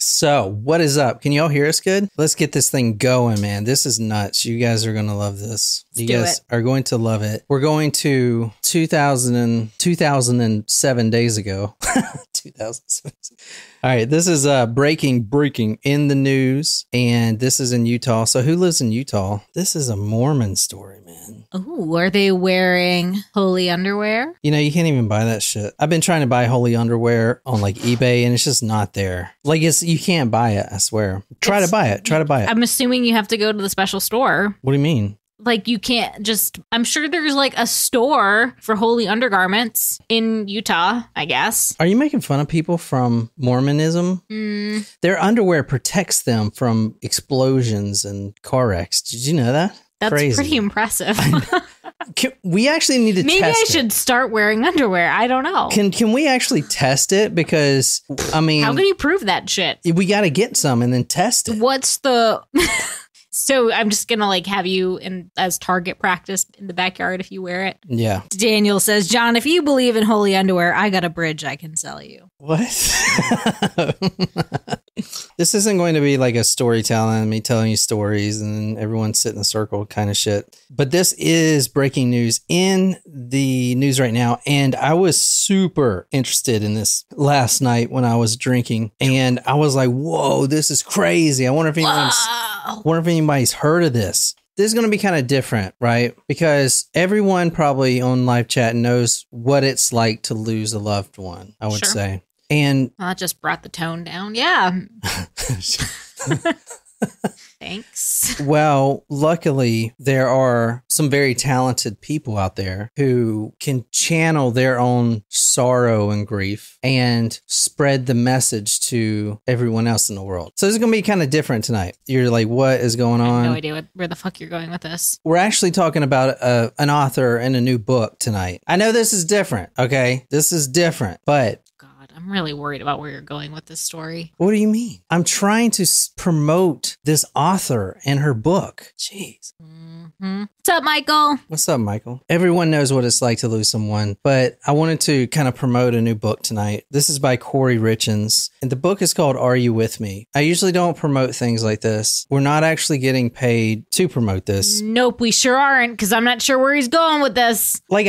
So, what is up? Can y'all hear us good? Let's get this thing going, man. This is nuts. You guys are going to love this. You guys are going to love it. We're going to 2007 days ago. 2007. All right, this is breaking in the news, and this is in Utah. So who lives in Utah? This is a Mormon story, man. Oh, are they wearing holy underwear? You know, you can't even buy that shit. I've been trying to buy holy underwear on like eBay, and it's just not there. Like you can't buy it, I swear. Try to buy it. I'm assuming you have to go to the special store. What do you mean? Like you can't just, I'm sure there's like a store for holy undergarments in Utah, I guess. Are you making fun of people from Mormonism? Their underwear protects them from explosions and car wrecks. Did you know that? That's crazy. Pretty impressive. We actually need to Maybe test I should start wearing underwear. I don't know. Can we actually test it? Because, I mean... How can you prove that shit? We got to get some and then test it. What's the... So I'm just going to like have you as target practice in the backyard if you wear it. Yeah. Daniel says, John, if you believe in holy underwear, I got a bridge I can sell you. What? This isn't going to be like a storytelling, me telling you stories and then everyone sit in a circle kind of shit. But this is breaking news in the news right now. And I was super interested in this last night when I was drinking. And I was like, whoa, this is crazy. I wonder if anybody's heard of this. This is going to be kind of different, right? Because everyone probably on live chat knows what it's like to lose a loved one, I would say. And that just brought the tone down. Yeah. Thanks. Well, luckily, there are some very talented people out there who can channel their own sorrow and grief and spread the message to everyone else in the world. So this is going to be kind of different tonight. You're like, what is going on? I have no idea where the fuck you're going with this. We're actually talking about an author and a new book tonight. I know this is different, okay? This is different, but... I'm really worried about where you're going with this story. What do you mean? I'm trying to promote this author and her book. Jeez. Mm-hmm. What's up, Michael? What's up, Michael? Everyone knows what it's like to lose someone, but I wanted to kind of promote a new book tonight. This is by Kouri, Richins, and the book is called Are You With Me? I usually don't promote things like this. We're not actually getting paid to promote this. Nope, we sure aren't, because I'm not sure where he's going with this. Like,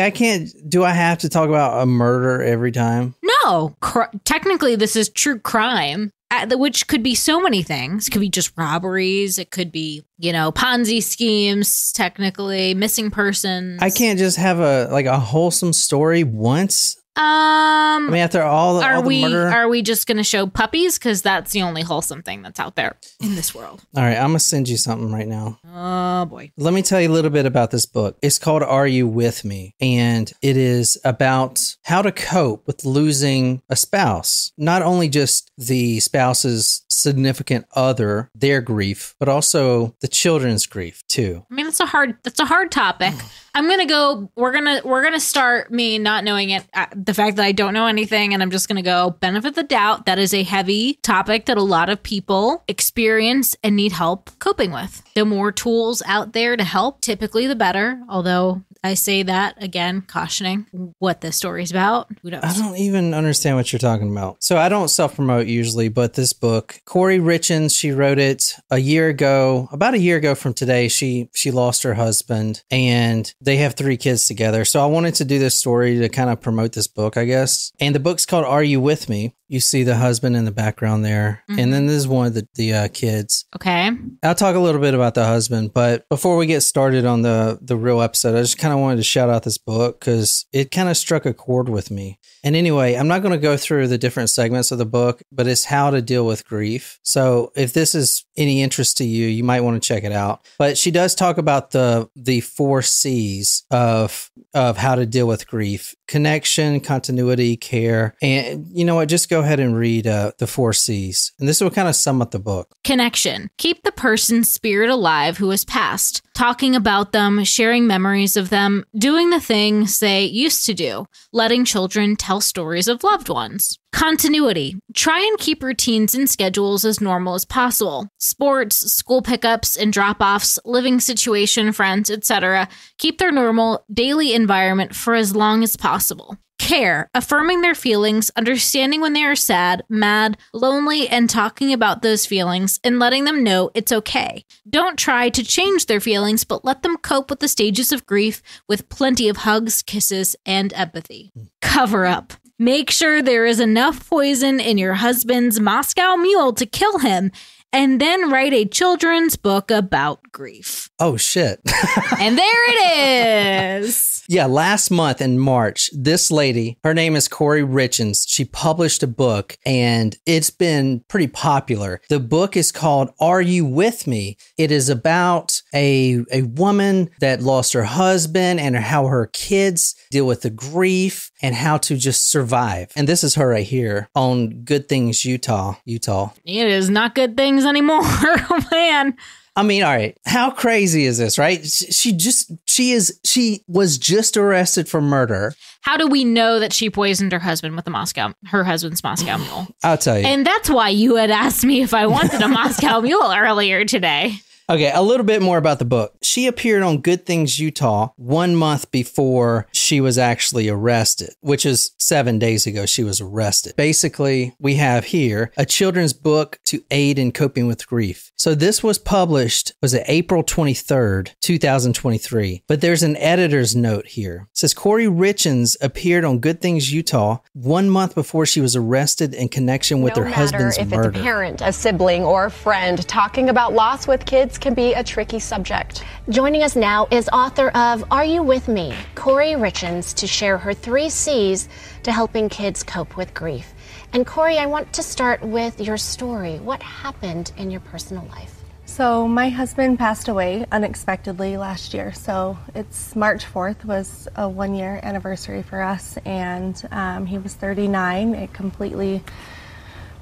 do I have to talk about a murder every time? No. Technically, this is true crime. Which could be so many things. It could be just robberies. It could be, Ponzi schemes, technically, missing persons. I can't just have a wholesome story once. I mean, after all the murder. Are we just going to show puppies? Because that's the only wholesome thing that's out there in this world. All right, I'm going to send you something right now. Oh, boy. Let me tell you a little bit about this book. It's called Are You With Me? And it is about how to cope with losing a spouse. Not only just the spouse's significant other, their grief, but also the children's grief, too. I mean, that's a hard topic. I'm going to go, we're going to start me not knowing it, the fact that I don't know anything, and I'm just going to go benefit the doubt. That is a heavy topic that a lot of people experience and need help coping with. The more tools out there to help, typically the better. Although I say that, again, cautioning what this story's about. Who knows? I don't even understand what you're talking about. So I don't self-promote usually, but this book, Kouri Richins, she wrote it about a year ago from today. She lost her husband, and they have 3 kids together. So I wanted to do this story to kind of promote this book, I guess. And the book's called Are You With Me? You see the husband in the background there. Mm-hmm. And then this is one of the kids. Okay. I'll talk a little bit about the husband, but before we get started on the real episode, I just kind of wanted to shout out this book because it kind of struck a chord with me. And anyway, I'm not going to go through the different segments of the book, but it's how to deal with grief. So if this is any interest to you, you might want to check it out. But she does talk about the 4 C's of how to deal with grief: connection, continuity, care. And you know what? Just go ahead and read the 4 C's. And this will kind of sum up the book. Connection. Keep the person's spirit alive who has passed. Talking about them, sharing memories of them, doing the things they used to do, letting children tell stories of loved ones. Continuity. Try and keep routines and schedules as normal as possible. Sports, school pickups and drop-offs, living situation, friends, etc. Keep their normal daily environment for as long as possible. Care, affirming their feelings, understanding when they are sad, mad, lonely, and talking about those feelings and letting them know it's okay. Don't try to change their feelings, but let them cope with the stages of grief with plenty of hugs, kisses, and empathy. Cover up. Make sure there is enough poison in your husband's Moscow Mule to kill him, and then write a children's book about grief. Oh, shit. And there it is. Yeah, last month in March, this lady, her name is Kouri Richins. She published a book and it's been pretty popular. The book is called Are You With Me? It is about a woman that lost her husband and how her kids deal with the grief and how to just survive. And this is her right here on Good Things Utah. It is not good things anymore. Oh, man. I mean, all right. How crazy is this, right? She was just arrested for murder. How do we know that she poisoned her husband with her husband's Moscow Mule? I'll tell you. And that's why you had asked me if I wanted a Moscow Mule earlier today. Okay, a little bit more about the book. She appeared on Good Things Utah 1 month before she was actually arrested, which is 7 days ago she was arrested. Basically, we have here a children's book to aid in coping with grief. So this was published, was it April 23rd, 2023. But there's an editor's note here. It says Kouri Richins appeared on Good Things Utah 1 month before she was arrested in connection with her husband's murder. No matter if it's a parent, a sibling, or a friend, talking about loss with kids can be a tricky subject. Joining us now is author of Are You With Me? Kouri Richins, to share her 3 C's to helping kids cope with grief. And Kouri, I want to start with your story. What happened in your personal life? So my husband passed away unexpectedly last year. So it's March 4th was a 1-year anniversary for us, and he was 39. It completely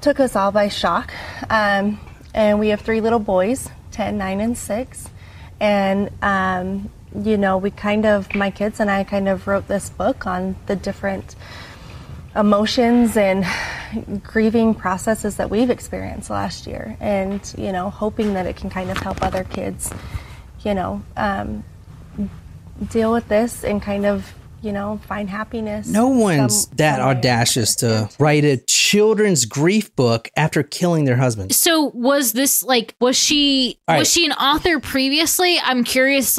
took us all by shock. And we have 3 little boys, 10, 9, and 6. And, my kids and I kind of wrote this book on the different emotions and grieving processes that we've experienced last year. And, hoping that it can kind of help other kids, deal with this and kind of, find happiness. No one's that audacious to write a children's grief book after killing their husband. So was this was she an author previously? I'm curious,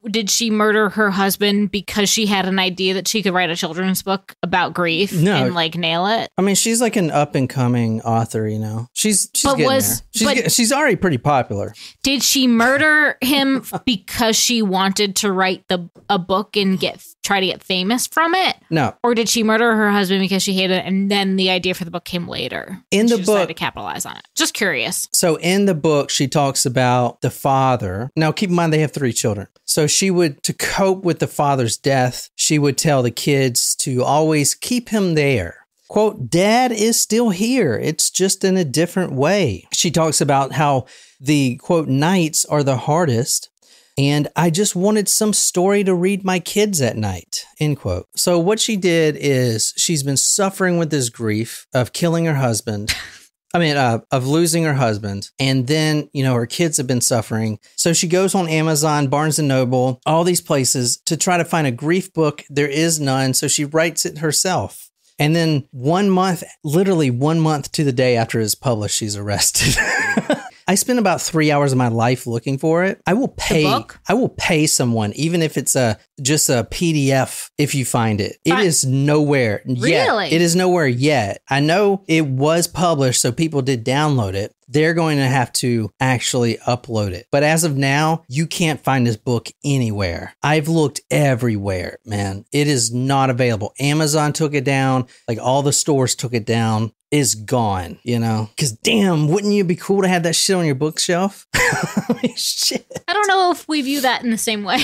did she murder her husband because she had an idea that she could write a children's book about grief and nail it? I mean, she's like an up and coming author, She's getting there. She's already pretty popular. Did she murder him because she wanted to write a book and try to get famous from it? No. Or did she murder her husband because she hated it and then the idea for the book came later? In the book, decided to capitalize on it. Just curious. So in the book, she talks about the father. Now, keep in mind, they have 3 children. So to cope with the father's death, she would tell the kids to always keep him there. Quote, Dad is still here. It's just in a different way. She talks about how the, quote, nights are the hardest. And I just wanted some story to read my kids at night, end quote. So what she did is she's been suffering with this grief of killing her husband. Of losing her husband. And then, her kids have been suffering. So she goes on Amazon, Barnes & Noble, all these places to try to find a grief book. There is none. So she writes it herself. And then 1 month, literally 1 month to the day after it's published, she's arrested. I spent about 3 hours of my life looking for it. I will pay someone, even if it's just a PDF, if you find it. It is nowhere yet. Really? It is nowhere yet. I know it was published, so people did download it. They're going to have to actually upload it. But as of now, you can't find this book anywhere. I've looked everywhere, man. It is not available. Amazon took it down. All the stores took it down. Is gone, because damn, wouldn't you be cool to have that shit on your bookshelf? Shit. I don't know if we view that in the same way.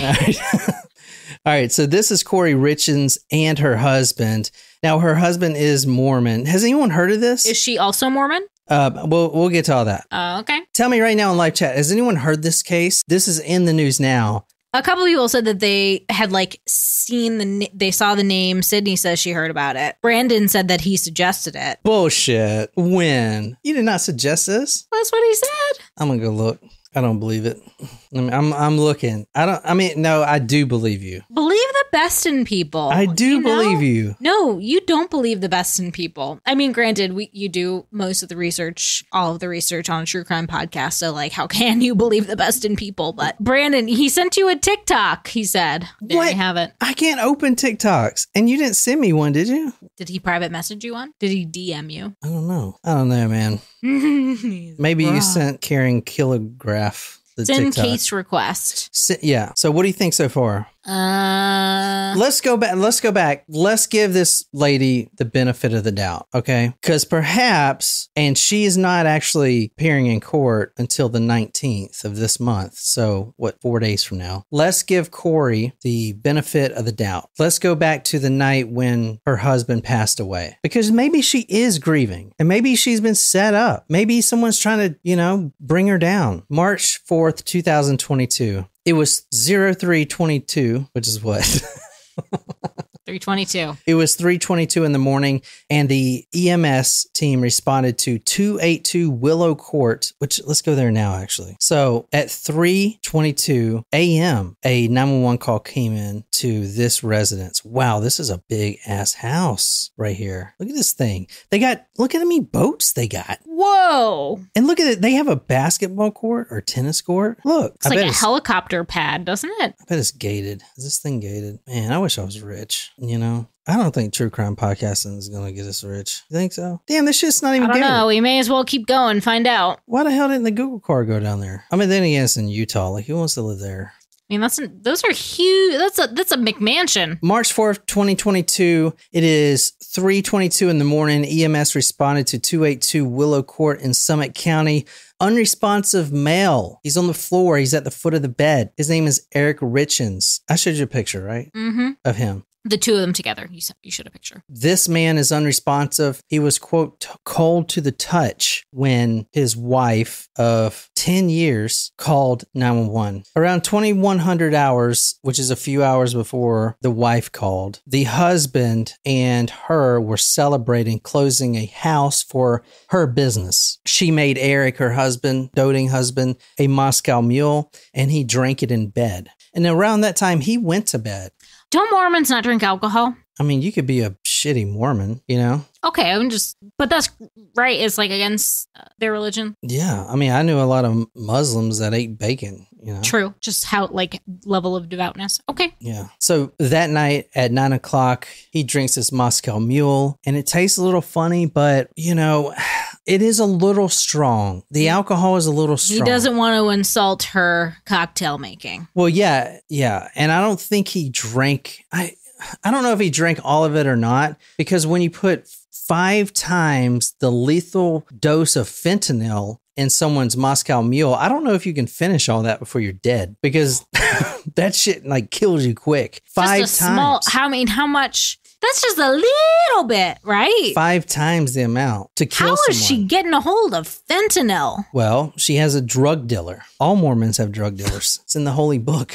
All right. So this is Kouri Richins and her husband. Now, her husband is Mormon. Has anyone heard of this? Is she also Mormon? We'll get to all that. Okay. Tell me right now in live chat, has anyone heard this case? This is in the news now. A couple of people said that they had they saw the name. Sydney says she heard about it. Brandon said that he suggested it. Bullshit. When? You did not suggest this? That's what he said. I'm going to go look. I don't believe it. I'm looking. No, I do believe you. Believe the best in people. I do believe you. No, you don't believe the best in people. I mean, granted, you do most of the research, all of the research on a true crime podcast. So, like, how can you believe the best in people? But Brandon, he sent you a TikTok, he said. There you have it. I can't open TikToks. And you didn't send me one, did you? Did he private message you one? Did he DM you? I don't know, man. Maybe you sent Karen Kilograph the Send TikTok. case request. Yeah. So what do you think so far? Let's go back. Let's give this lady the benefit of the doubt, okay? Because perhaps, and she is not actually appearing in court until the 19th of this month. So what, 4 days from now? Let's give Kouri the benefit of the doubt. Let's go back to the night when her husband passed away, because maybe she is grieving and maybe she's been set up. Maybe someone's trying to, bring her down. March 4th, 2022. It was 03:22, which is what? 3:22. It was 3:22 in the morning, and the EMS team responded to 282 Willow Court, which let's go there now, actually. So at 3:22 a.m., a 911 call came in to this residence. Wow, this is a big ass house right here. Look at this thing. Look at how many boats they got. Whoa. And look at it. They have a basketball court or tennis court. Look. It's like a helicopter pad, doesn't it? I bet it's gated. Is this thing gated? Man, I wish I was rich, I don't think true crime podcasting is going to get us rich. You think so? Damn, this shit's not even gated. I don't know. We may as well keep going, find out. Why the hell didn't the Google car go down there? I mean, then again, it's in Utah. Like, who wants to live there? I mean, those are huge. That's a McMansion. March 4th, 2022. It is 3:22 in the morning. EMS responded to 282 Willow Court in Summit County. Unresponsive male. He's on the floor. He's at the foot of the bed. His name is Eric Richins. I showed you a picture, right? Mm-hmm. Of him. The two of them together. You showed a picture. This man is unresponsive. He was, quote, cold to the touch when his wife of 10 years called 911. Around 2100 hours, which is a few hours before the wife called, the husband and her were celebrating closing a house for her business. She made Eric, her husband, doting husband, a Moscow Mule, and he drank it in bed. And around that time, he went to bed. Don't Mormons not drink alcohol? I mean, you could be a shitty Mormon, Okay, but that's right. It's like against their religion. Yeah. I mean, I knew a lot of Muslims that ate bacon, True. Just how, level of devoutness. Okay. Yeah. So that night at 9:00, he drinks this Moscow Mule, and it tastes a little funny, but, it is a little strong. The alcohol is a little strong. He doesn't want to insult her cocktail making. Well, yeah. And I don't think he drank. I don't know if he drank all of it or not, because when you put 5 times the lethal dose of fentanyl in someone's Moscow Mule, I don't know if you can finish all that before you're dead, because that shit kills you quick. 5 times. How much? That's just a little bit, right? 5 times the amount to kill someone. How is she getting a hold of fentanyl? Well, she has a drug dealer. All Mormons have drug dealers. It's in the holy book.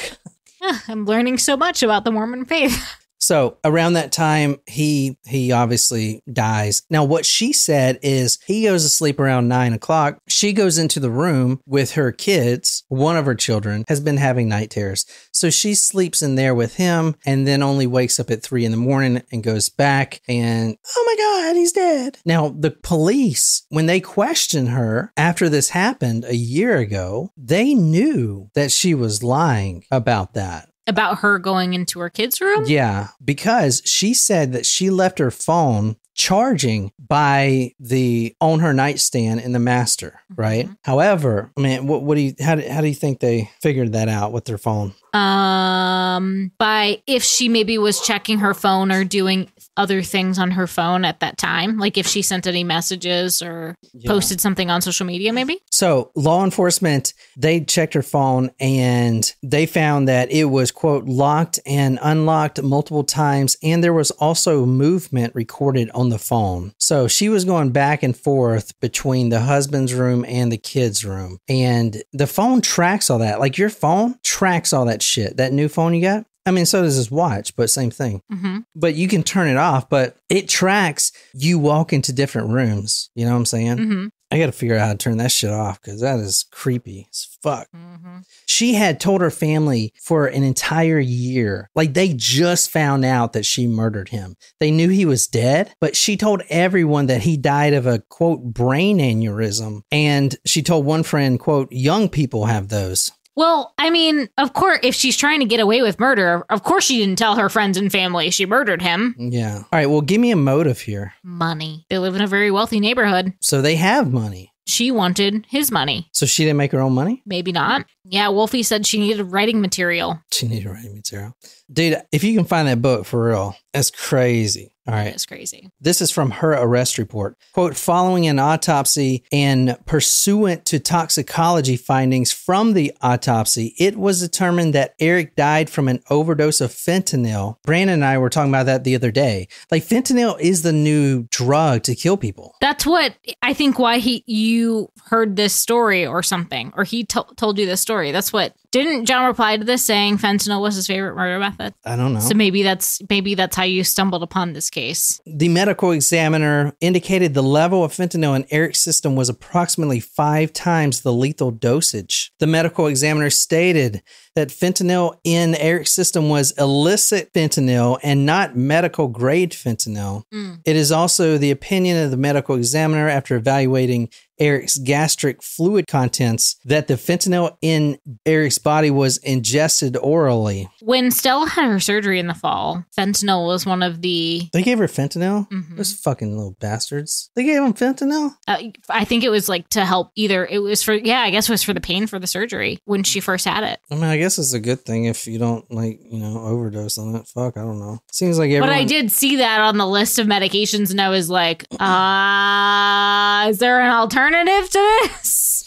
I'm learning so much about the Mormon faith. So around that time, he obviously dies. Now, what she said is he goes to sleep around 9:00. She goes into the room with her kids. One of her children has been having night terrors. So she sleeps in there with him and then only wakes up at 3 in the morning and goes back and, oh my God, he's dead. Now, the police, when they questioned her after this happened a year ago, they knew that she was lying about that. About her going into her kids' room? Yeah, because she said that she left her phone charging on her nightstand in the master, right? Mm-hmm. However, I mean, how do you think they figured that out with their phone? By if she maybe was checking her phone or doing other things on her phone at that time, like if she sent any messages or posted something on social media, maybe. So law enforcement, they checked her phone and they found that it was, quote, locked and unlocked multiple times. And there was also movement recorded on the phone. So she was going back and forth between the husband's room and the kids' room. And the phone tracks all that. Like your phone tracks all that shit. That new phone you got? I mean, so does this watch, but same thing. Mm-hmm. But you can turn it off, but it tracks you walk into different rooms. You know what I'm saying? Mm-hmm. I got to figure out how to turn that shit off because that is creepy as fuck. Mm-hmm. She had told her family for an entire year. Like, they just found out that she murdered him. They knew he was dead, but she told everyone that he died of a, quote, brain aneurysm. And she told one friend, quote, young people have those. Well, I mean, of course, if she's trying to get away with murder, of course she didn't tell her friends and family she murdered him. Yeah. All right, well, give me a motive here. Money. They live in a very wealthy neighborhood. So they have money. She wanted his money. So she didn't make her own money? Maybe not. Yeah, Wolfie said she needed writing material. She needed writing material. Dude, if you can find that book for real, that's crazy. All right. That's crazy. This is from her arrest report. Quote, following an autopsy and pursuant to toxicology findings from the autopsy, it was determined that Eric died from an overdose of fentanyl. Brandon and I were talking about that the other day. Like, fentanyl is the new drug to kill people. That's what I think why you heard this story or something, or he told you this story. That's what. Didn't John reply to this saying fentanyl was his favorite murder method? I don't know. So maybe that's how you stumbled upon this case. The medical examiner indicated the level of fentanyl in Eric's system was approximately 5 times the lethal dosage. The medical examiner stated that fentanyl in Eric's system was illicit fentanyl and not medical grade fentanyl. It is also the opinion of the medical examiner after evaluating Eric's gastric fluid contents that the fentanyl in Eric's body was ingested orally. When Stella had her surgery in the fall, fentanyl was one of the... They gave her fentanyl? Those fucking little bastards. They gave him fentanyl? I think it was like to help either. It was for, I guess it was for the pain for the surgery when she first had it. I mean, I guess it's a good thing if you don't, like, overdose on it. Fuck, I don't know. Seems like everyone... But I did see that on the list of medications and I was like, is there an alternative to this?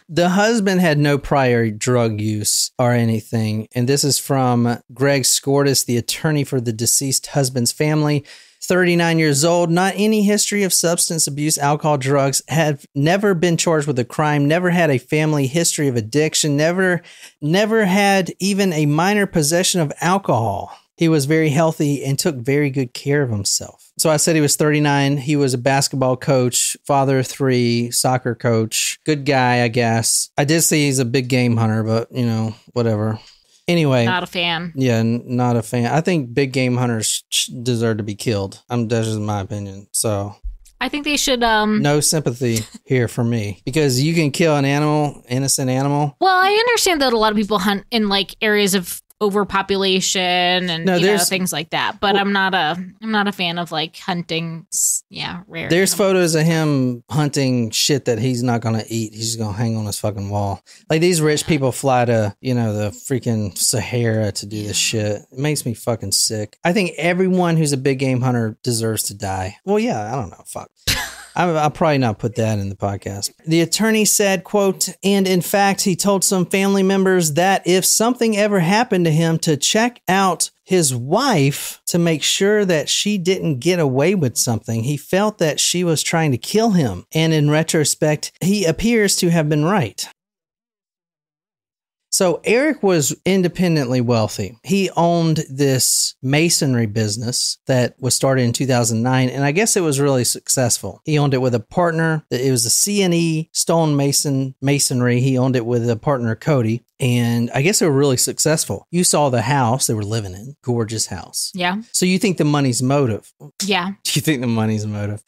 The husband had no prior drug use or anything. And this is from Greg Scortis, the attorney for the deceased husband's family. 39 years old, not any history of substance abuse, alcohol, drugs, had never been charged with a crime, never had a family history of addiction, never had even a minor possession of alcohol. He was very healthy and took very good care of himself. So I said he was 39. He was a basketball coach, father of 3, soccer coach. Good guy, I guess. I did say he's a big game hunter, but, whatever. Anyway. Not a fan. Yeah, not a fan. I think big game hunters deserve to be killed. That's just my opinion. So I think they should... No sympathy here for me. Because you can kill an animal, innocent animal. Well, I understand that a lot of people hunt in like areas of overpopulation and things like that, but I'm not a fan of like hunting rare there's animals. Photos of him hunting shit that he's not gonna eat. He's just gonna hang on his fucking wall. Like, these rich people fly to the freaking Sahara to do this shit. It makes me fucking sick. I think everyone who's a big game hunter deserves to die. Well, yeah, I don't know, fuck. I'll probably not put that in the podcast. The attorney said, quote, and in fact, he told some family members that if something ever happened to him, to check out his wife to make sure that she didn't get away with something. He felt that she was trying to kill him. And in retrospect, he appears to have been right. So Eric was independently wealthy. He owned this masonry business that was started in 2009, and I guess it was really successful. He owned it with a partner. It was a C&E stone masonry. He owned it with a partner, Kouri, and I guess they were really successful. You saw the house they were living in. Gorgeous house. Yeah. So you think the money's motive? Yeah. You think the money's motive?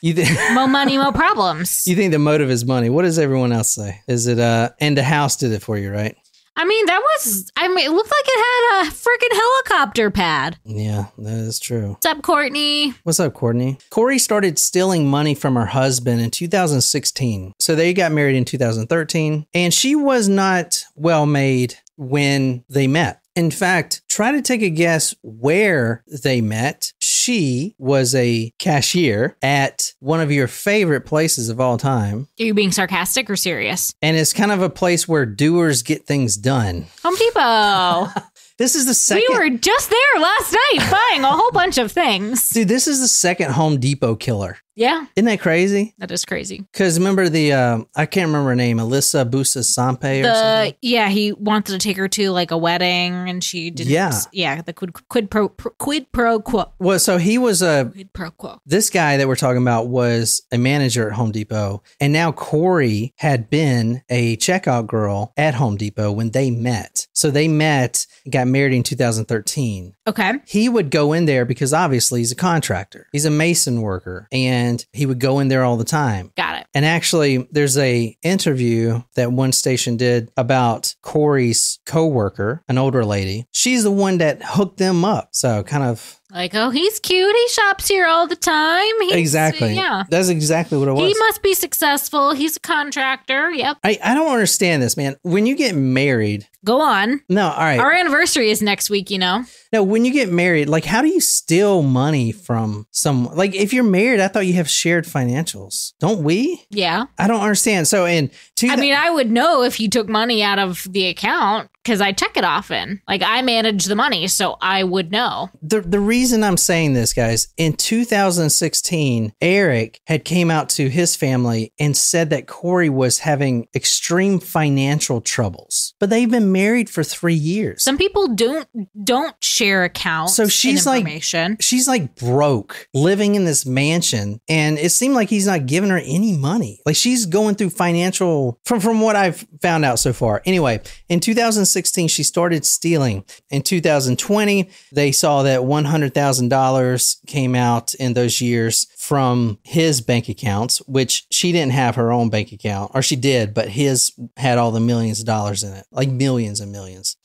More money, more problems. You think the motive is money? What does everyone else say? Is it, and the house did it for you, right? I mean, it looked like it had a freaking helicopter pad. Yeah, that is true. What's up, Courtney? What's up, Courtney? Kouri started stealing money from her husband in 2016. So they got married in 2013, and she was not well made when they met. In fact, try to take a guess where they met. She was a cashier at one of your favorite places of all time. Are you being sarcastic or serious? And it's kind of a place where doers get things done. Home Depot. This is the second... We were just there last night buying a whole bunch of things. Dude, this is the second Home Depot killer. Yeah. Isn't that crazy? That is crazy. Because remember I can't remember her name, Alyssa Busa-Sampe or something? Yeah, he wanted to take her to like a wedding and she didn't. Yeah, the quid pro quo. Well, so he was Quid pro quo. this guy that we're talking about was a manager at Home Depot. And now Kouri had been a checkout girl at Home Depot when they met. So they met, got married in 2013. Okay. He would go in there because obviously he's a contractor. He's a mason worker and he would go in there all the time. Got it. And actually there's a interview that one station did about Kouri's coworker, an older lady. She's the one that hooked them up. So kind of like, oh, he's cute. He shops here all the time. Exactly. Yeah. That's exactly what it was. He must be successful. He's a contractor. Yep. I don't understand this, man. When you get married. Go on. No, all right. Our anniversary is next week, you know? No, when you get married, like, how do you steal money from someone? Like, if you're married, I thought you have shared financials. Don't we? Yeah. I don't understand. So, I would know if you took money out of the account because I check it often. Like, I manage the money, so I would know. The reason I'm saying this, guys, in 2016, Eric had came out to his family and said that Kouri was having extreme financial troubles. But they've been married for 3 years. Some people don't share accounts. So she's like broke, living in this mansion, and it seemed like he's not giving her any money. Like she's going through financial from what I've found out so far. Anyway, in 2016 she started stealing. In 2020, they saw that $100,000 came out in those years from his bank accounts, which she didn't have her own bank account, or she did, but his had all the millions of dollars in it, like millions and millions.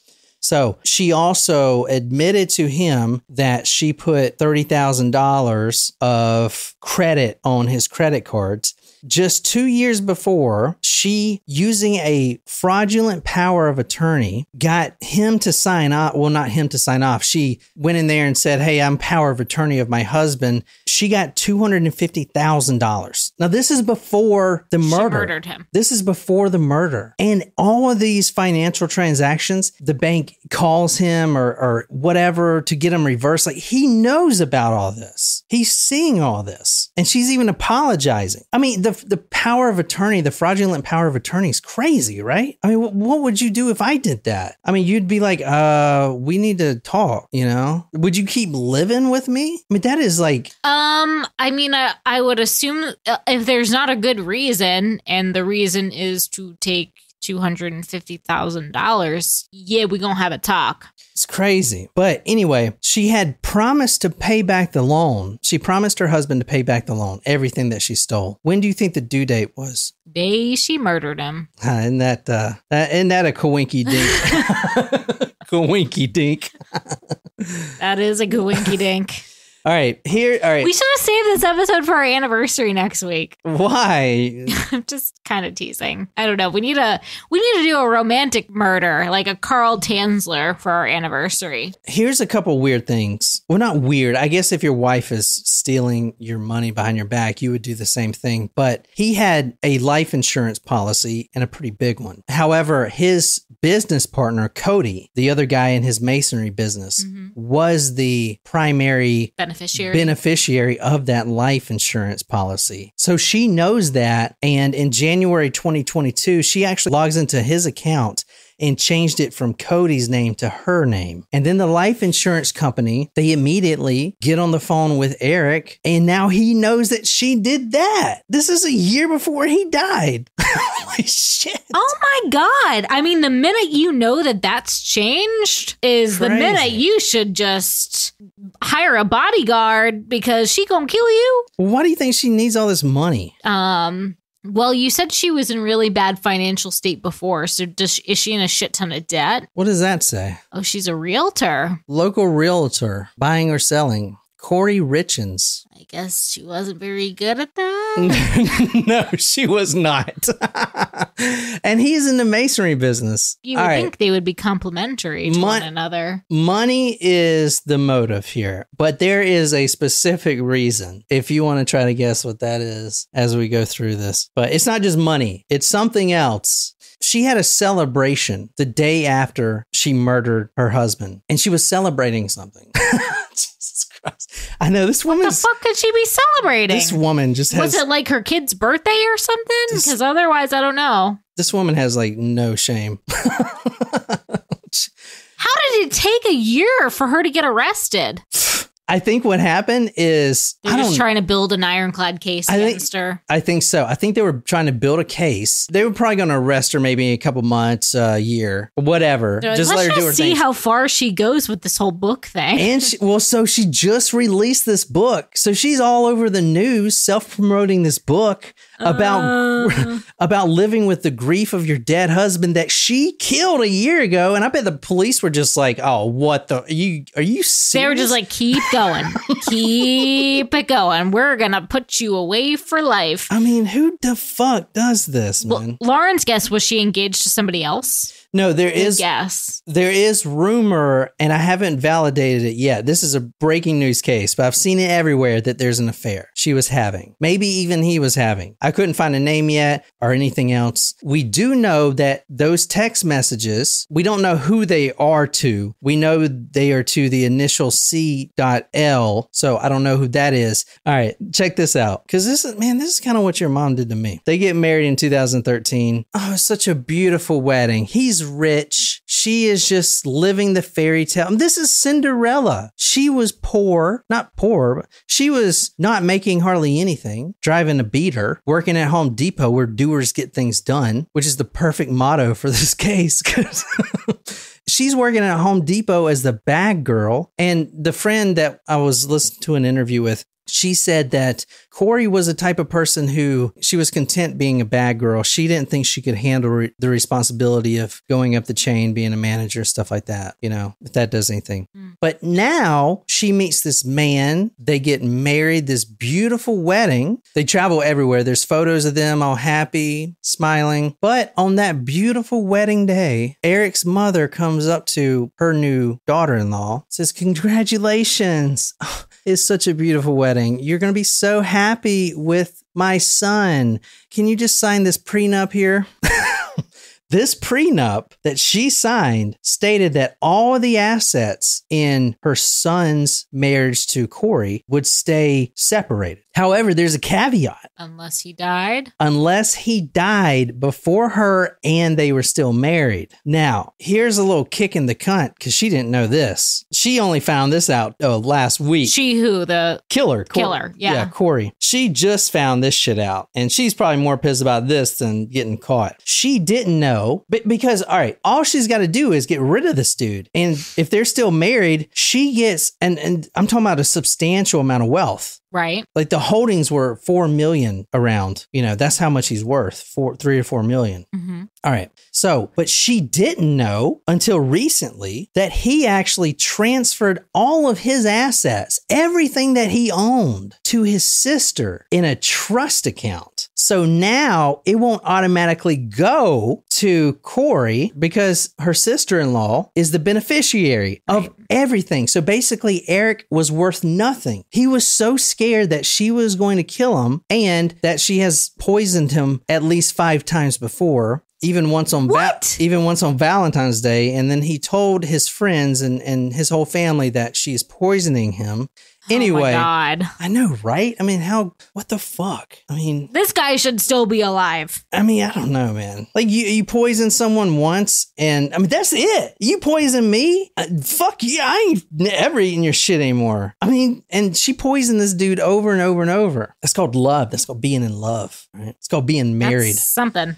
So she also admitted to him that she put $30,000 of credit on his credit cards. Just 2 years before, she, using a fraudulent power of attorney, got him to sign off. Well, not him to sign off. She went in there and said, hey, I'm power of attorney of my husband. She got $250,000. Now, this is before the murder. She murdered him. This is before the murder. And all of these financial transactions, the bank calls him or whatever to get him reversed. Like, he knows about all this. He's seeing all this. And she's even apologizing. I mean, the power of attorney, the fraudulent power of attorney is crazy, right? I mean, what would you do if I did that? I mean, you'd be like, we need to talk, you know? Would you keep living with me? I mean, that is like... I would assume if there's not a good reason, and the reason is to take $250,000, yeah, we're going to have a talk. It's crazy. But anyway, she had promised to pay back the loan. She promised her husband to pay back the loan, everything that she stole. When do you think the due date was? Day she murdered him. Isn't that a coinky dink? Coinky dink. That is a coinky dink. All right. We should have saved this episode for our anniversary next week. Why? I'm just kind of teasing. I don't know. We need to do a romantic murder, like a Carl Tanzler for our anniversary. Here's a couple weird things. Well, not weird. I guess if your wife is stealing your money behind your back, you would do the same thing. But he had a life insurance policy and a pretty big one. However, his business partner, Kouri, the other guy in his masonry business, was the primary beneficiary of that life insurance policy. So she knows that. And in January 2022, she actually logs into his account and changed it from Cody's name to her name. And then the life insurance company, they immediately get on the phone with Eric, and now he knows that she did that. This is a year before he died. Holy shit. Oh my God. I mean, the minute you know that that's changed is the minute you should just hire a bodyguard because she gonna kill you. Why do you think she needs all this money? Well, you said she was in really bad financial state before, so is she in a shit ton of debt? What does that say? Oh, she's a realtor. Local realtor, buying or selling. Kouri Richins. I guess she wasn't very good at that. No, she was not. And he's in the masonry business. You would think they would be complementary to one another. Money is the motive here, but there is a specific reason if you want to try to guess what that is as we go through this. But it's not just money. It's something else. She had a celebration the day after she murdered her husband, and she was celebrating something. Jesus Christ. I know this woman. What the fuck could she be celebrating? This woman just has. Was it like her kid's birthday or something? Because otherwise, I don't know. This woman has like no shame. How did it take a year for her to get arrested? I think what happened is They're just trying to build an ironclad case against her. I think so. I think they were trying to build a case. They were probably going to arrest her maybe a couple months, a year, whatever. Like, just let her do her see thing. how far she goes with this whole book thing. And so she just released this book. So she's all over the news self-promoting this book about living with the grief of your dead husband that she killed a year ago. And I bet the police were just like, "Oh, what the? Are you serious?" They were just like, keep going. Keep it going. We're going to put you away for life. I mean, who the fuck does this, man? Lauren's guess, was she engaged to somebody else? No, there is rumor, and I haven't validated it yet. This is a breaking news case, but I've seen it everywhere that there's an affair she was having. Maybe even he was having. I couldn't find a name yet or anything else. We do know that those text messages, we don't know who they are to. We know they are to the initial C.L, so I don't know who that is. All right, check this out. Because this is kind of what your mom did to me. They get married in 2013. Oh, it's such a beautiful wedding. He's rich. She is just living the fairy tale. This is Cinderella. She was not poor, but she was not making hardly anything, driving a beater, working at Home Depot where doers get things done, which is the perfect motto for this case. She's working at Home Depot as the bag girl. And the friend that I was listening to an interview with, she said that Kouri was a type of person who she was content being a bag girl. She didn't think she could handle the responsibility of going up the chain, being a manager, stuff like that, if that does anything. But now she meets this man. They get married, this beautiful wedding. They travel everywhere. There's photos of them all happy, smiling. But on that beautiful wedding day, Eric's mother comes up to her new daughter-in-law, says, "Congratulations. It's such a beautiful wedding. You're going to be so happy with my son. Can you just sign this prenup here?" This prenup that she signed stated that all of the assets in her son's marriage to Kouri would stay separated. However, there's a caveat. Unless he died? Unless he died before her and they were still married. Now, here's a little kick in the cunt because she didn't know this. She only found this out last week. She who? The killer. Yeah, Kouri. She just found this shit out. And she's probably more pissed about this than getting caught. She didn't know. But because, all right, all she's got to do is get rid of this dude. And if they're still married, she gets, and I'm talking about a substantial amount of wealth. Right. Like the holdings were 4 million around, that's how much he's worth, 3 or 4 million. Mm-hmm. All right. So, but she didn't know until recently that he actually transferred all of his assets, everything that he owned, to his sister in a trust account. So now it won't automatically go to Kouri because her sister-in-law is the beneficiary of everything. So basically, Eric was worth nothing. He was so scared that she was going to kill him and that she has poisoned him at least 5 times before. Even once on Valentine's Day. And then he told his friends and his whole family that she's poisoning him. Anyway, oh my God. I know, right? I mean, what the fuck? I mean, this guy should still be alive. I mean, I don't know, man. Like you poison someone once and I mean, that's it. You poison me? Fuck you. I ain't ever eating your shit anymore. I mean, and she poisoned this dude over and over and over. That's called love. That's called being in love. Right? It's called being married. That's something.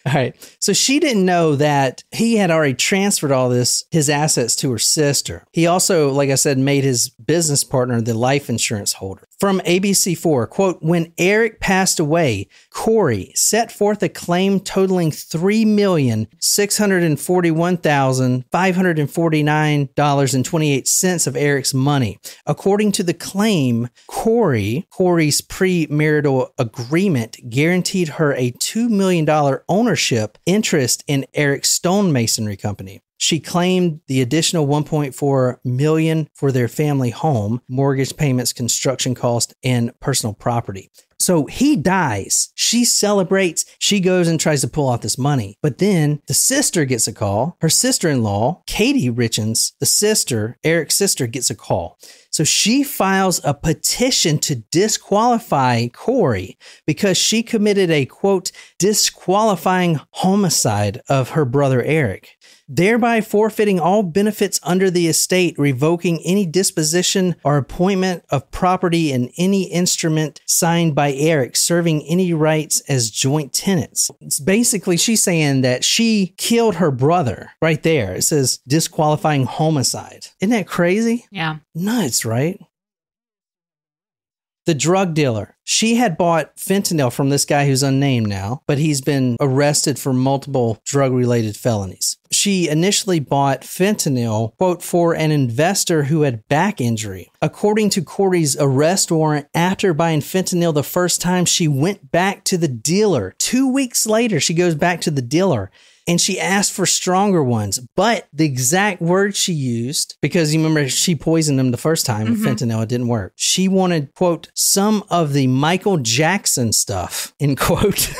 All right. So she didn't know that he had already transferred all his assets to her sister. He also, like I said, made his business partner the life insurance holder. From ABC4, quote, "When Eric passed away, Kouri set forth a claim totaling $3,641,549.28 of Eric's money. According to the claim, Kouri's premarital agreement guaranteed her a $2 million ownership interest in Eric's stonemasonry company. She claimed the additional $1.4 million for their family home, mortgage payments, construction costs, and personal property." So he dies. She celebrates. She goes and tries to pull off this money. But then the sister gets a call. Her sister-in-law, Katie Richins, the sister, Eric's sister, gets a call. So she files a petition to disqualify Kouri because she committed a, quote, disqualifying homicide of her brother Eric, thereby forfeiting all benefits under the estate, revoking any disposition or appointment of property in any instrument signed by Eric, serving any rights as joint tenants. It's basically, she's saying that she killed her brother right there. It says disqualifying homicide. Isn't that crazy? Yeah. Nuts, right? The drug dealer. She had bought fentanyl from this guy who's unnamed now, but he's been arrested for multiple drug-related felonies. She initially bought fentanyl, quote, for an investor who had back injury. According to Kouri's arrest warrant, after buying fentanyl the first time, she went back to the dealer. 2 weeks later, she goes back to the dealer. And she asked for stronger ones, but the exact word she used, because you remember she poisoned him the first time with fentanyl, it didn't work. She wanted, quote, some of the Michael Jackson stuff, end quote.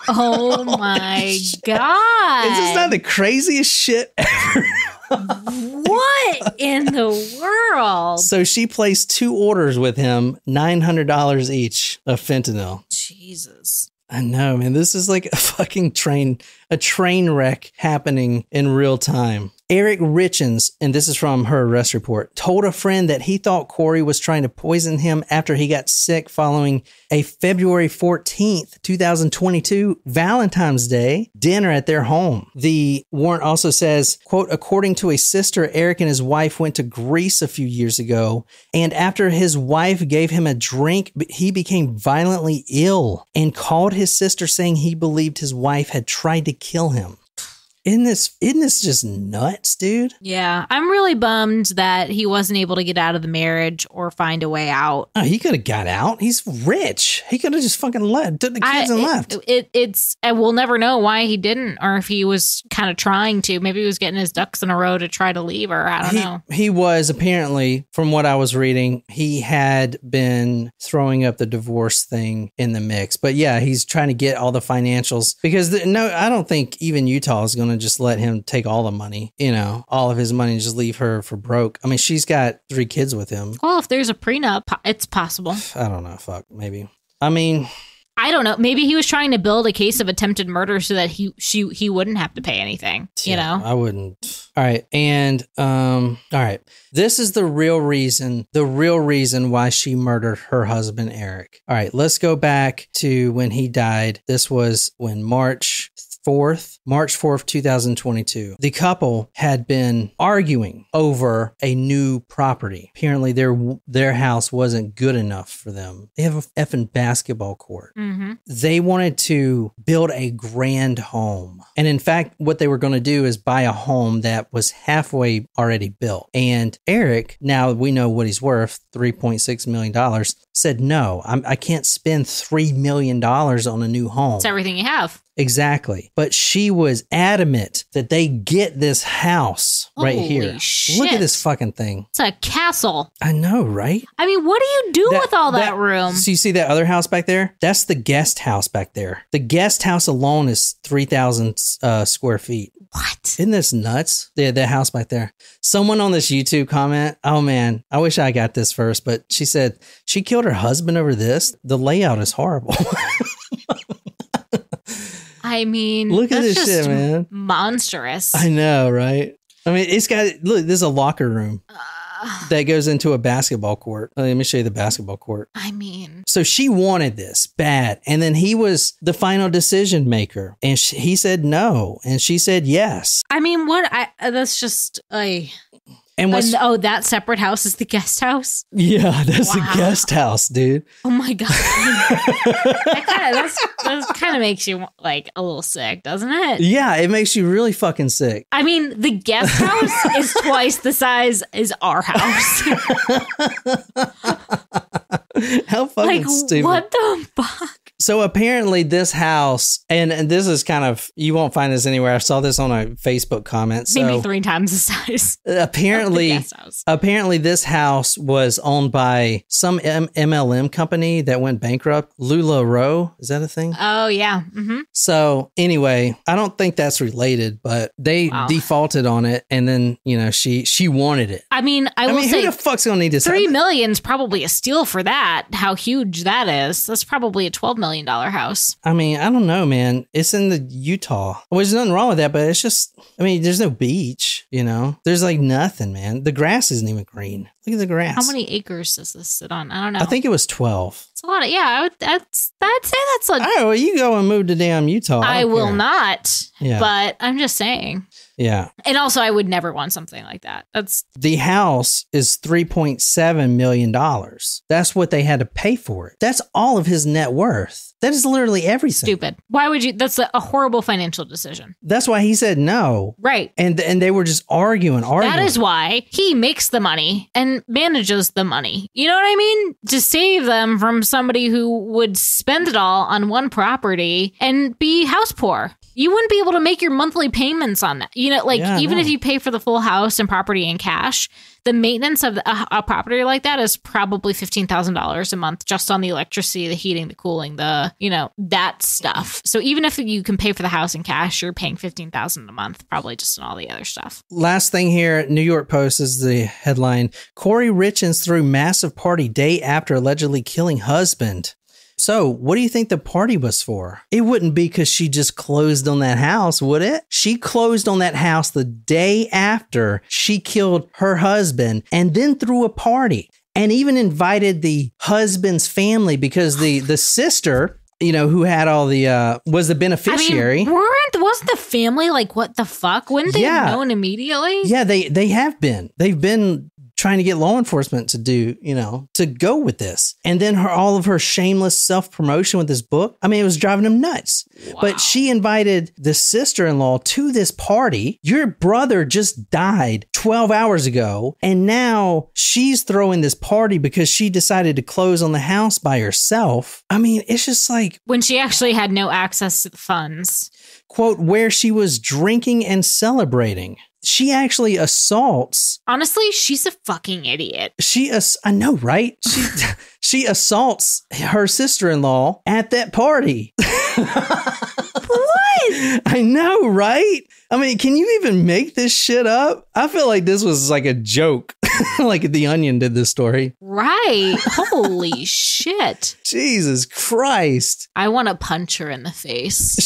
Oh my God. Is this not the craziest shit ever? What in the world? So she placed 2 orders with him, $900 each of fentanyl. Jesus. I know, man. This is like a fucking train wreck happening in real time. Eric Richins, and this is from her arrest report, told a friend that he thought Kouri was trying to poison him after he got sick following a February 14th, 2022 Valentine's Day dinner at their home. The warrant also says, quote, according to a sister, Eric and his wife went to Greece a few years ago, and after his wife gave him a drink, he became violently ill and called his sister saying he believed his wife had tried to kill him. Isn't this just nuts, dude? Yeah, I'm really bummed that he wasn't able to get out of the marriage or find a way out. Oh, he could have got out. He's rich. He could have just fucking left, took the kids and left. We'll never know why he didn't, or if he was kind of trying to. Maybe he was getting his ducks in a row to try to leave her. I don't know. He was, apparently, from what I was reading, he had been throwing up the divorce thing in the mix. But yeah, he's trying to get all the financials because I don't think even Utah is going to just let him take all the money, all of his money and just leave her for broke. I mean, she's got 3 kids with him. Well, if there's a prenup, it's possible. I don't know. Fuck, maybe. I mean, I don't know. Maybe he was trying to build a case of attempted murder so that he wouldn't have to pay anything, I wouldn't. All right. And, all right. This is the real reason why she murdered her husband, Eric. All right. Let's go back to when he died. This was when March 4th, 2022. The couple had been arguing over a new property. Apparently their house wasn't good enough for them. They have a effing basketball court. Mm-hmm. They wanted to build a grand home. And in fact, what they were going to do is buy a home that was halfway already built. And Eric, now we know what he's worth, $3.6 million, said, no, I can't spend $3 million on a new home. It's everything you have. Exactly. But she was adamant that they get this house right here. Shit. Look at this fucking thing. It's a castle. I know, right? I mean, what do you do with all that room? So you see that other house back there? That's the guest house back there. The guest house alone is 3,000 square feet. What? Isn't this nuts? Yeah, that house back there. Someone on this YouTube comment, oh man, I wish I got this first, but she said she killed her husband over this. The layout is horrible. I mean, look at this shit, man. Monstrous. I know, right? I mean, it's got, look, there's a locker room that goes into a basketball court. Let me show you the basketball court. I mean, so she wanted this bad. And then he was the final decision maker. And he said no. And she said yes. I mean, that's just a... And that separate house is the guest house? Yeah, that's the guest house, dude. Oh my God. that kind of makes you like a little sick, doesn't it? Yeah, it makes you really fucking sick. I mean, the guest house is twice the size as our house. How fucking stupid. What the fuck? So apparently this house, and this is kind of, you won't find this anywhere. I saw this on a Facebook comment. So Maybe 3 times the size. apparently this house was owned by some MLM company that went bankrupt. LuLaRoe, is that a thing? Oh, yeah. Mm-hmm. So anyway, I don't think that's related, but they defaulted on it. And then, she wanted it. I mean, I will say who the fuck's going to need this? $3 million's probably a steal for that. How huge that is. That's probably a $12 million house. I mean, I don't know, man. It's in the Utah. Well, there's nothing wrong with that, but it's just, there's no beach, There's like nothing, man. The grass isn't even green. Look at the grass. How many acres does this sit on? I don't know. I think it was 12. It's a lot of, I'd say that's a... All right, well, you go and move to damn Utah. I will not, Yeah. But I'm just saying. Yeah. And also, I would never want something like that. The house is $3.7 million. That's what they had to pay for it. That's all of his net worth. That is literally everything. Stupid. Why would you? That's a horrible financial decision. That's why he said no. Right. And they were just arguing. That is why he makes the money and manages the money. You know what I mean? To save them from somebody who would spend it all on one property and be house poor. You wouldn't be able to make your monthly payments on that. Even if you pay for the full house and property in cash, the maintenance of a property like that is probably $15,000 a month just on the electricity, the heating, the cooling, that stuff. So even if you can pay for the house in cash, you're paying $15,000 a month, probably just on all the other stuff. Last thing here, New York Post is the headline. Kouri Richins threw massive party day after allegedly killing husband. So, what do you think the party was for? It wouldn't be because she just closed on that house, would it? She closed on that house the day after she killed her husband and then threw a party and even invited the husband's family because the sister, who had all the, was the beneficiary. Wasn't the family like, what the fuck? Wouldn't they have known immediately? Yeah, they have been. They've been trying to get law enforcement to do, to go with this. And then all of her shameless self-promotion with this book. It was driving him nuts. Wow. But she invited the sister-in-law to this party. Your brother just died 12 hours ago. And now she's throwing this party because she decided to close on the house by herself. It's just like... when she actually had no access to the funds. Quote, where she was drinking and celebrating. She actually assaults. Honestly, she's a fucking idiot. I know, right? She assaults her sister-in-law at that party. What? I know, right? Can you even make this shit up? I feel like this was like a joke. Like The Onion did this story. Right. Holy shit. Jesus Christ. I want to punch her in the face.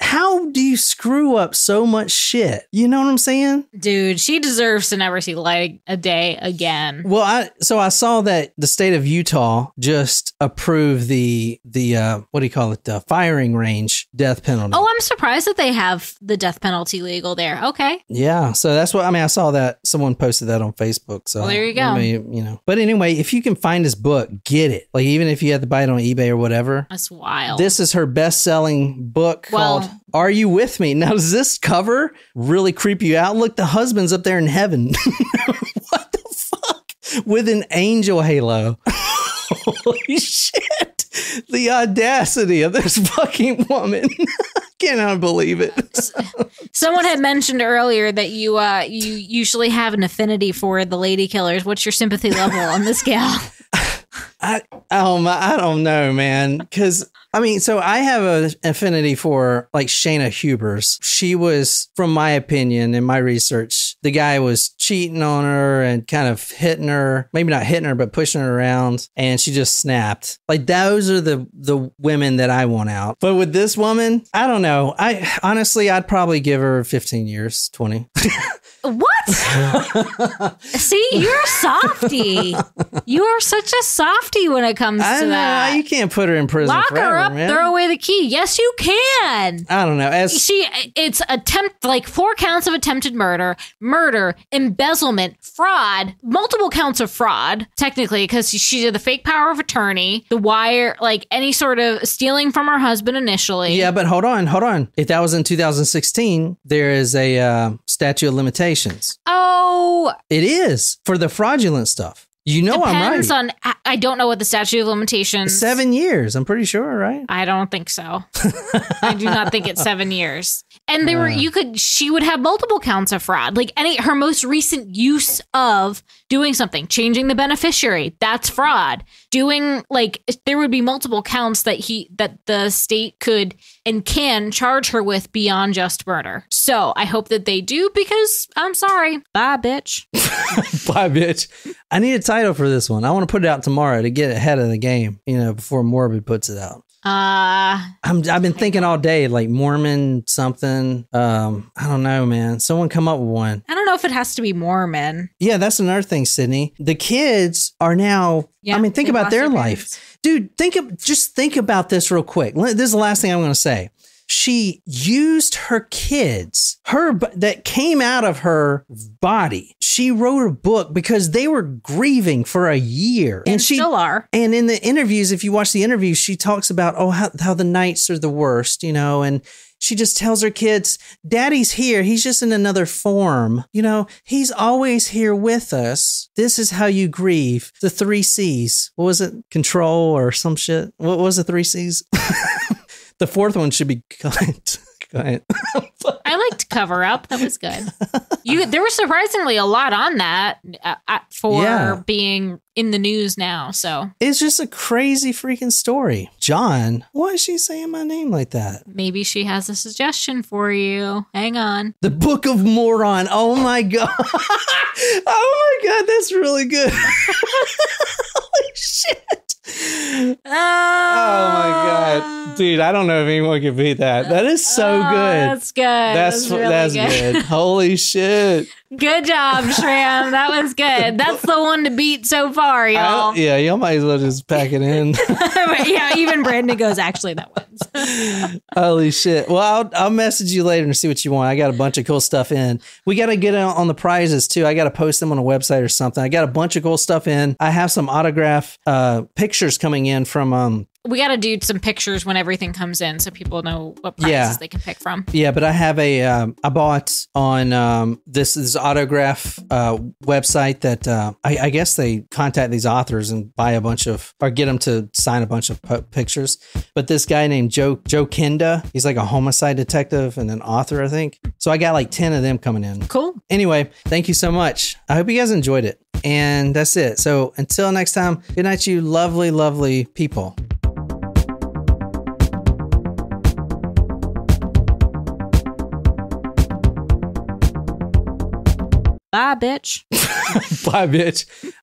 How do you screw up so much shit? You know what I'm saying? Dude, she deserves to never see light a day again. Well, I saw that the state of Utah just approved the what do you call it? The firing range death penalty. Oh, I'm surprised that they have the death penalty legal there. Okay. Yeah. So that's what, I saw that someone posted that on Facebook. So there you go. But anyway, if you can find this book, get it. Like, even if you have to buy it on eBay or whatever. That's wild. This is her best-selling book called Are You With Me? Now, does this cover really creep you out? Look, the husband's up there in heaven. What the fuck? With an angel halo. Holy shit. The audacity of this fucking woman. Cannot believe it. Someone had mentioned earlier that you usually have an affinity for the lady killers. What's your sympathy level on this gal? I don't know, man. Because so I have an affinity for like Shayna Hubers. She was, from my opinion and my research, the guy was cheating on her and kind of hitting her, maybe not hitting her, but pushing her around, and she just snapped. Like, those are the women that I want out. But with this woman, I don't know. I'd probably give her 15 years, 20. What? See, you're a softie. You are such a softie when it comes to that. You can't put her in prison Lock forever, her up, man. throw away the key. Yes, you can. I don't know. It's 4 counts of attempted murder, embezzlement, fraud, multiple counts of fraud, technically, because she did the fake power of attorney, the wire, like any sort of stealing from her husband initially. Yeah, but hold on. If that was in 2016, there is a statute of limitations. Oh. It is for the fraudulent stuff. You know Depends I'm right. on, I don't know what the statute of limitations. 7 years, I'm pretty sure, right? I don't think so. I do not think it's 7 years. And she would have multiple counts of fraud. Like her most recent use of doing something, changing the beneficiary, that's fraud. Doing there would be multiple counts that the state could and can charge her with beyond just murder. So I hope that they do, because I'm sorry. Bye, bitch. Bye, bitch. I need a title for this one. I want to put it out tomorrow to get ahead of the game, before Morbid puts it out. I've been thinking all day, like Mormon something. I don't know, man. Someone come up with one. I don't know if it has to be Mormon. Yeah, that's another thing, Sydney. The kids are now, think about their life. Dude, just think about this real quick. This is the last thing I'm going to say. She used her kids, that came out of her body. She wrote a book because they were grieving for a year. And she still are. And in the interviews, if you watch the interviews, she talks about, how the nights are the worst, and she just tells her kids, Daddy's here. He's just in another form. He's always here with us. This is how you grieve. The 3 C's. What was it? Control or some shit? What was the 3 C's? The 4th one should be kind. I like to cover up. That was good. There was surprisingly a lot on that for being in the news now. So it's just a crazy freaking story. John, why is she saying my name like that? Maybe she has a suggestion for you. Hang on. The Book of Moron. Oh my God. Oh my God. That's really good. Holy shit. Oh my God. Dude, I don't know if anyone can beat that. That is so good. That's good. That's really good. Holy shit. Good job, Shram. That was good. That's the one to beat so far, y'all. Y'all might as well just pack it in. Yeah, even Brandon goes, actually, that wins. Holy shit. Well, I'll message you later and see what you want. I got a bunch of cool stuff in. We got to get on the prizes, too. I got to post them on a website or something. I got a bunch of cool stuff in. I have some autograph pictures coming in from... We got to do some pictures when everything comes in so people know what prizes they can pick from. Yeah, but I have I bought on this autograph website that I guess they contact these authors and buy a bunch of, or get them to sign a bunch of pictures. But this guy named Joe Kenda, he's like a homicide detective and an author, I think. So I got like 10 of them coming in. Cool. Anyway, thank you so much. I hope you guys enjoyed it. And that's it. So until next time, good night, you lovely, lovely people. Bye, bitch. Bye, bitch.